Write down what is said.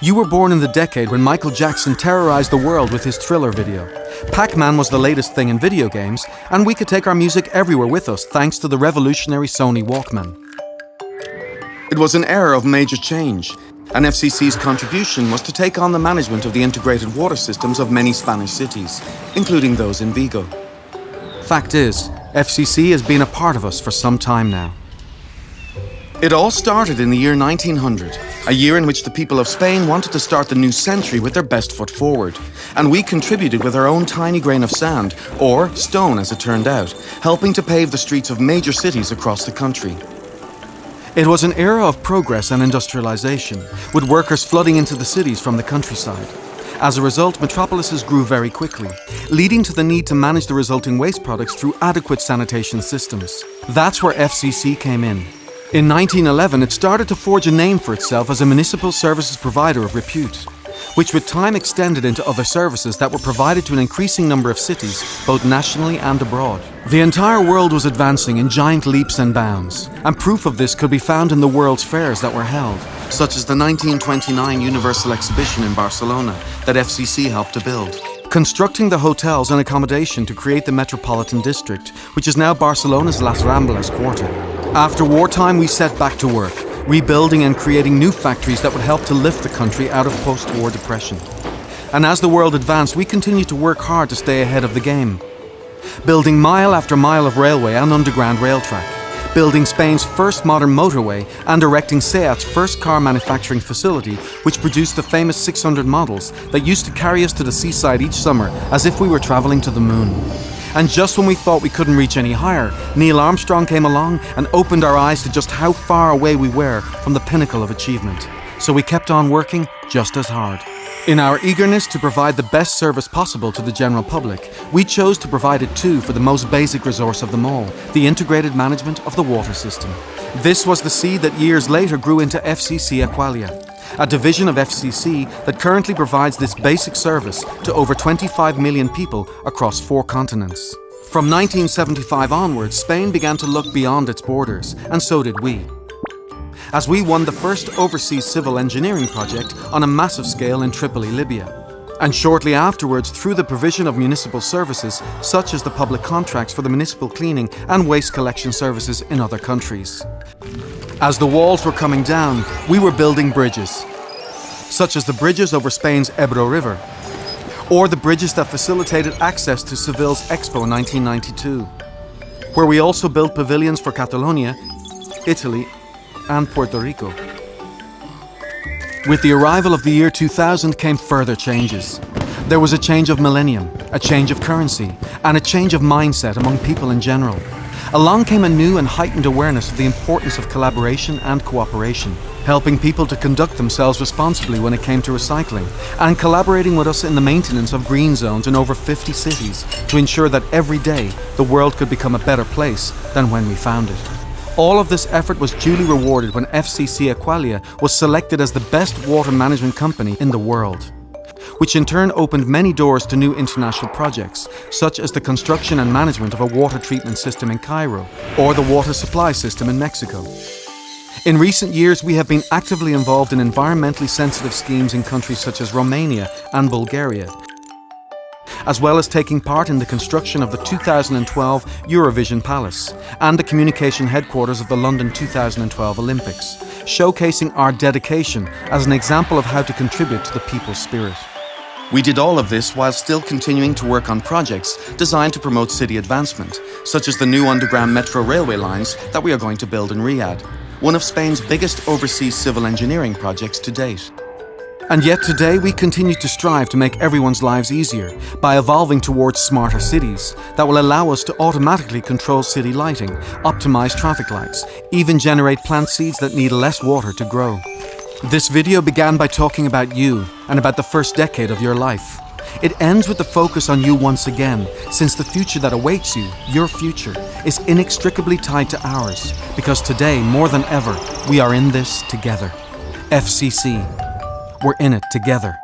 You were born in the decade when Michael Jackson terrorized the world with his Thriller video. Pac-Man was the latest thing in video games, and we could take our music everywhere with us thanks to the revolutionary Sony Walkman. It was an era of major change, and FCC's contribution was to take on the management of the integrated water systems of many Spanish cities, including those in Vigo. Fact is, FCC has been a part of us for some time now. It all started in the year 1900, a year in which the people of Spain wanted to start the new century with their best foot forward, and we contributed with our own tiny grain of sand, or stone as it turned out, helping to pave the streets of major cities across the country. It was an era of progress and industrialization, with workers flooding into the cities from the countryside. As a result, metropolises grew very quickly, leading to the need to manage the resulting waste products through adequate sanitation systems. That's where FCC came in. In 1911, it started to forge a name for itself as a municipal services provider of repute, which with time extended into other services that were provided to an increasing number of cities, both nationally and abroad. The entire world was advancing in giant leaps and bounds, and proof of this could be found in the world's fairs that were held, such as the 1929 Universal Exhibition in Barcelona that FCC helped to build. Constructing the hotels and accommodation to create the Metropolitan District, which is now Barcelona's Las Ramblas quarter. After wartime, we set back to work, rebuilding and creating new factories that would help to lift the country out of post-war depression. And as the world advanced, we continued to work hard to stay ahead of the game. Building mile after mile of railway and underground rail track, building Spain's first modern motorway and erecting SEAT's first car manufacturing facility, which produced the famous 600 models that used to carry us to the seaside each summer as if we were traveling to the moon. And just when we thought we couldn't reach any higher, Neil Armstrong came along and opened our eyes to just how far away we were from the pinnacle of achievement. So we kept on working just as hard. In our eagerness to provide the best service possible to the general public, we chose to provide it too for the most basic resource of them all, the integrated management of the water system. This was the seed that years later grew into FCC Aqualia, a division of FCC that currently provides this basic service to over 25 million people across 4 continents. From 1975 onwards, Spain began to look beyond its borders, and so did we, as we won the first overseas civil engineering project on a massive scale in Tripoli, Libya. And shortly afterwards, through the provision of municipal services, such as the public contracts for the municipal cleaning and waste collection services in other countries. As the walls were coming down, we were building bridges, such as the bridges over Spain's Ebro River, or the bridges that facilitated access to Seville's Expo 1992, where we also built pavilions for Catalonia, Italy, and Puerto Rico. With the arrival of the year 2000 came further changes. There was a change of millennium, a change of currency, and a change of mindset among people in general. Along came a new and heightened awareness of the importance of collaboration and cooperation, helping people to conduct themselves responsibly when it came to recycling, and collaborating with us in the maintenance of green zones in over 50 cities to ensure that every day the world could become a better place than when we found it. All of this effort was duly rewarded when FCC Aqualia was selected as the best water management company in the world, which in turn opened many doors to new international projects, such as the construction and management of a water treatment system in Cairo, or the water supply system in Mexico. In recent years, we have been actively involved in environmentally sensitive schemes in countries such as Romania and Bulgaria, as well as taking part in the construction of the 2012 Eurovision Palace and the communication headquarters of the London 2012 Olympics, showcasing our dedication as an example of how to contribute to the people's spirit. We did all of this while still continuing to work on projects designed to promote city advancement, such as the new underground metro railway lines that we are going to build in Riyadh, one of Spain's biggest overseas civil engineering projects to date. And yet today we continue to strive to make everyone's lives easier by evolving towards smarter cities that will allow us to automatically control city lighting, optimize traffic lights, even generate plant seeds that need less water to grow. This video began by talking about you and about the first decade of your life. It ends with the focus on you once again, since the future that awaits you, your future, is inextricably tied to ours, because today, more than ever, we are in this together. FCC. We're in it together.